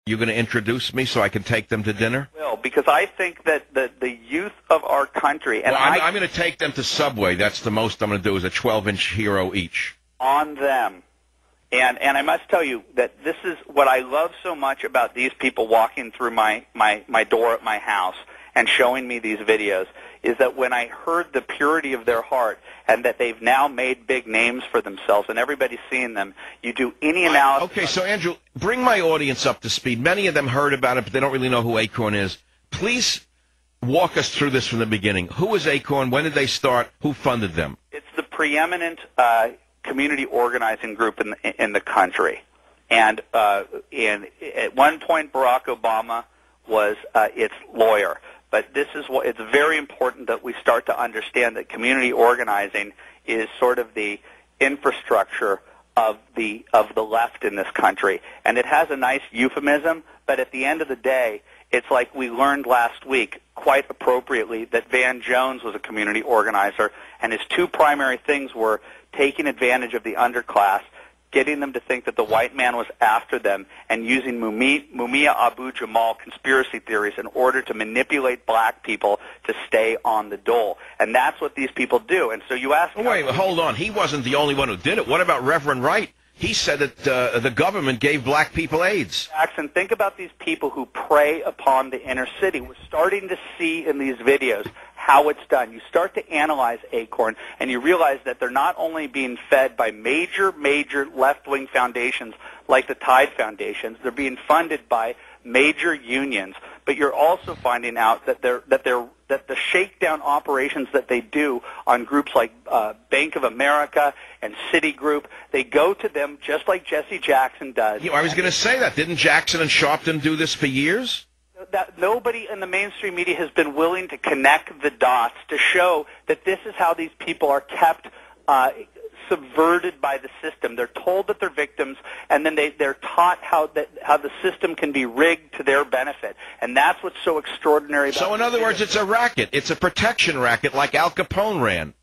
You going to introduce me so I can take them to dinner? Well, because I think that the youth of our country, and well, I'm going to take them to Subway. That's the most I'm going to do is a 12-inch hero each. On them. And I must tell you that this is what I love so much about these people walking through my door at my house and showing me these videos, is that when I heard the purity of their heart and that they've now made big names for themselves and everybody's seeing them, you do any analysis. Okay, so Andrew, bring my audience up to speed. Many of them heard about it, but they don't really know who ACORN is. Please walk us through this from the beginning. Who is ACORN? When did they start? Who funded them? It's the preeminent community organizing group in the country. And at one point, Barack Obama was its lawyer. But this is what it's very important that we start to understand that community organizing is sort of the infrastructure of the left in this country. And it has a nice euphemism, but at the end of the day, it's like we learned last week, quite appropriately, that Van Jones was a community organizer, and his two primary things were taking advantage of the underclass, getting them to think that the white man was after them, and using Mumia Abu-Jamal conspiracy theories in order to manipulate black people to stay on the dole. And that's what these people do. And so you ask... Wait, hold on. He wasn't the only one who did it. What about Reverend Wright? He said that the government gave black people AIDS. Jackson, think about these people who prey upon the inner city. We're starting to see in these videos how it's done. You start to analyze ACORN, and you realize that they're not only being fed by major left-wing foundations like the Tide Foundations, they're being funded by major unions, but you're also finding out that the shakedown operations that they do on groups like Bank of America and Citigroup, they go to them just like Jesse Jackson does. I was going to say that. Didn't Jackson and Sharpton do this for years? That nobody in the mainstream media has been willing to connect the dots to show that this is how these people are kept subverted by the system. They're told that they're victims, and then they're taught how the system can be rigged to their benefit. And that's what's so extraordinary about it. So in other words, it's a racket. It's a protection racket like Al Capone ran.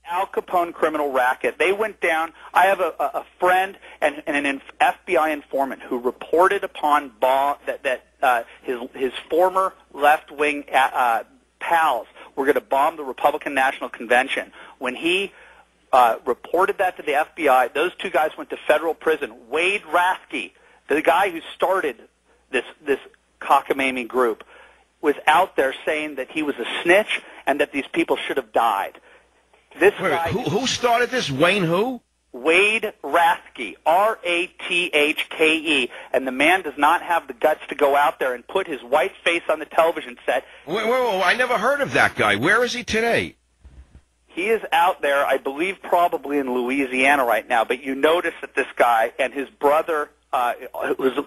Al Capone criminal racket. They went down. I have a friend and an FBI informant who reported upon that his former left-wing pals were going to bomb the Republican National Convention. When he reported that to the FBI, those two guys went to federal prison. Wade Rathke, the guy who started this cockamamie group, was out there saying that he was a snitch and that these people should have died. Who started this? Wayne who? Wade Rathke, Rathke, and the man does not have the guts to go out there and put his white face on the television set. Whoa, I never heard of that guy. Where is he today? He is out there, I believe, probably in Louisiana right now, but you notice that this guy and his brother, whose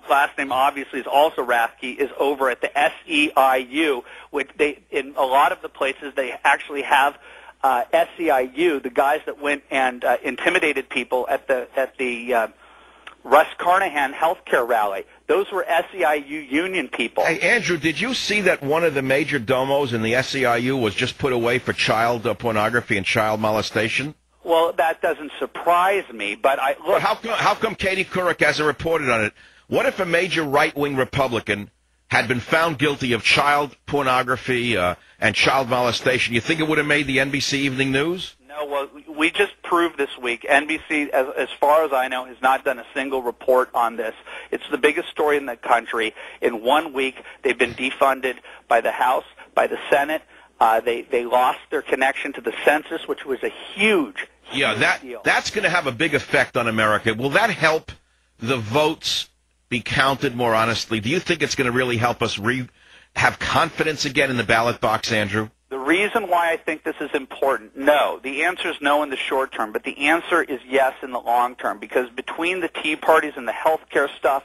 last name obviously is also Rathke, is over at the SEIU, which in a lot of the places they actually have SEIU, the guys that went and intimidated people at the Russ Carnahan healthcare rally. Those were SEIU union people. Hey, Andrew, did you see that one of the major domos in the SEIU was just put away for child pornography and child molestation? Well, that doesn't surprise me, but look. But how come Katie Couric hasn't reported on it? What if a major right-wing Republican had been found guilty of child pornography and child molestation? You think it would have made the NBC Evening News? No, well, we just proved this week. NBC, as far as I know, has not done a single report on this. It's the biggest story in the country. In 1 week, they've been defunded by the House, by the Senate. They lost their connection to the census, which was a huge deal. That's going to have a big effect on America. Will that help the votes be counted more honestly? Do you think it's going to really help us have confidence again in the ballot box, Andrew? The reason why I think this is important, no. The answer is no in the short term, but the answer is yes in the long term, because between the Tea Parties and the health care stuff,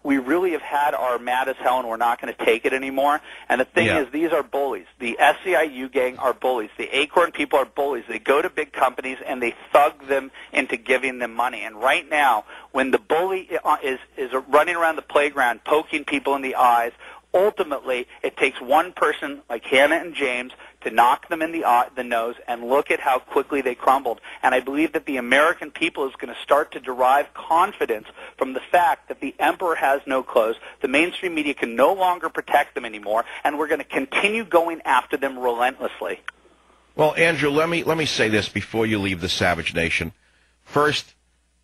we really have had our mad as hell, and we're not going to take it anymore. And the thing is, these are bullies. The SEIU gang are bullies. The ACORN people are bullies. They go to big companies, and they thug them into giving them money. And right now, when the bully is running around the playground poking people in the eyes, ultimately, it takes one person like Hannah and James to knock them in the nose, and look at how quickly they crumbled. And I believe that the American people is going to start to derive confidence from the fact that the emperor has no clothes, the mainstream media can no longer protect them anymore, and we're going to continue going after them relentlessly. Well, Andrew, let me say this before you leave the Savage Nation. First,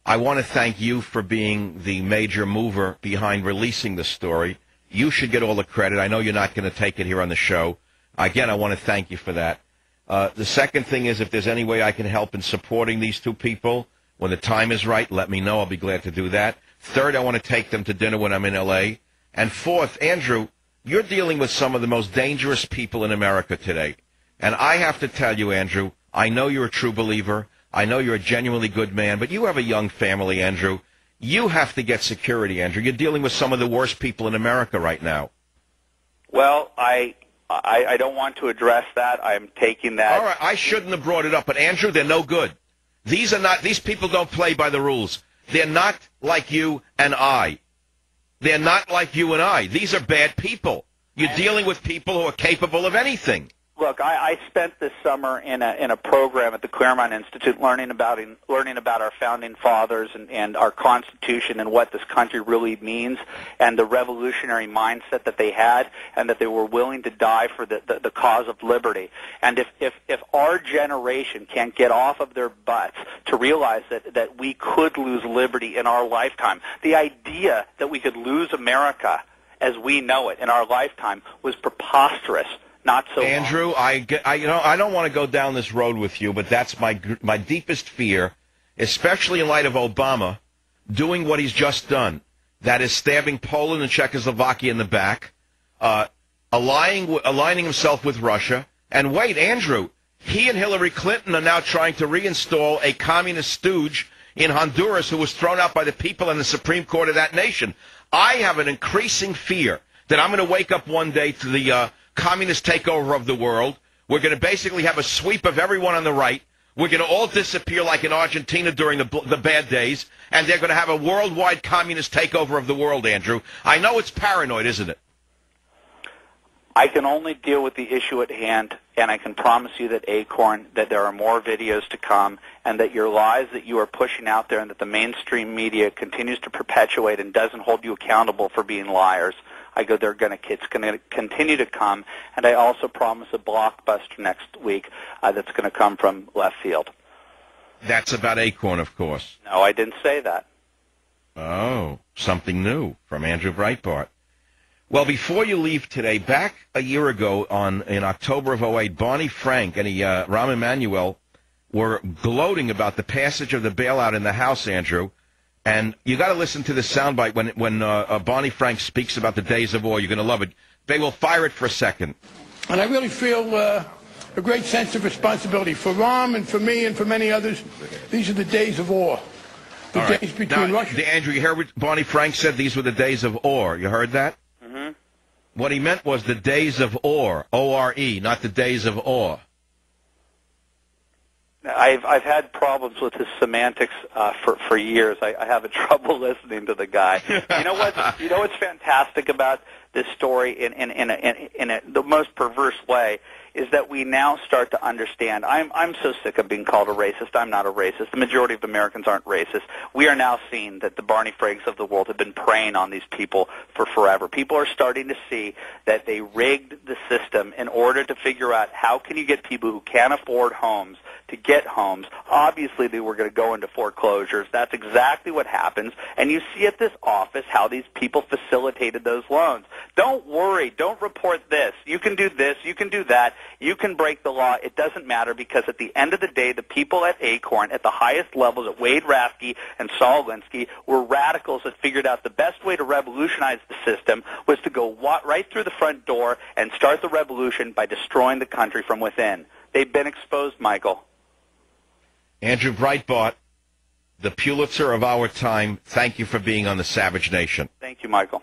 I want to thank you for being the major mover behind releasing the story. You should get all the credit. I know you're not going to take it here on the show. Again, I want to thank you for that. The second thing is, if there's any way I can help in supporting these two people, when the time is right, let me know. I'll be glad to do that. Third, I want to take them to dinner when I'm in L.A. And fourth, Andrew, you're dealing with some of the most dangerous people in America today. And I have to tell you, Andrew, I know you're a true believer. I know you're a genuinely good man, but you have a young family, Andrew. You have to get security, Andrew. You're dealing with some of the worst people in America right now. Well, I don't want to address that. I'm taking that. All right, I shouldn't have brought it up, but Andrew, they're no good. These people don't play by the rules. They're not like you and I. They're not like you and I. These are bad people. You're dealing with people who are capable of anything. Look, I spent this summer in a program at the Claremont Institute learning about our founding fathers and our Constitution and what this country really means, and the revolutionary mindset that they had, and that they were willing to die for the cause of liberty. And if our generation can't get off of their butts to realize that we could lose liberty in our lifetime, the idea that we could lose America as we know it in our lifetime was preposterous. Not so Andrew, long. I don't want to go down this road with you, but that's my deepest fear, especially in light of Obama doing what he's just done. That is stabbing Poland and Czechoslovakia in the back, aligning himself with Russia. And wait, Andrew, he and Hillary Clinton are now trying to reinstall a communist stooge in Honduras who was thrown out by the people in the Supreme Court of that nation. I have an increasing fear that I'm going to wake up one day to the communist takeover of the world. We're going to basically have a sweep of everyone on the right. We're going to all disappear like in Argentina during the bad days, and they're going to have a worldwide communist takeover of the world, Andrew. I know it's paranoid, isn't it? I can only deal with the issue at hand, and I can promise you that ACORN, that there are more videos to come, and that your lies that you are pushing out there and that the mainstream media continues to perpetuate and doesn't hold you accountable for being liars. It's going to continue to come, and I also promise a blockbuster next week that's going to come from left field. That's about ACORN, of course. No, I didn't say that. Oh, something new from Andrew Breitbart. Well, before you leave today, back a year ago in October of 2008, Barney Frank and Rahm Emanuel were gloating about the passage of the bailout in the House, Andrew. And you got to listen to the soundbite when Barney Frank speaks about the days of war. You're going to love it. They will fire it for a second. And I really feel a great sense of responsibility for Rahm and for me and for many others. These are the days of war. The days between Russia. Andrew, you heard what Barney Frank said? These were the days of ore. You heard that? Mm-hmm. What he meant was the days of ore, O-R-E, not the days of ore. I've had problems with his semantics for years. I have trouble listening to the guy. You know what's fantastic about this story in the most perverse way is that we now start to understand. I'm so sick of being called a racist. I'm not a racist. The majority of Americans aren't racist. We are now seeing that the Barney Franks of the world have been preying on these people for forever. People are starting to see that they rigged the system in order to figure out how can you get people who can't afford homes to get homes. Obviously, they were going to go into foreclosures. That's exactly what happens. And you see at this office how these people facilitated those loans. Don't worry. Don't report this. You can do this. You can do that. You can break the law. It doesn't matter because at the end of the day, the people at ACORN, at the highest levels, at Wade Rathke and Saul Alinsky, were radicals that figured out the best way to revolutionize the system was to go right through the front door and start the revolution by destroying the country from within. They've been exposed, Michael. Andrew Breitbart, the Pulitzer of our time, thank you for being on the Savage Nation. Thank you, Michael.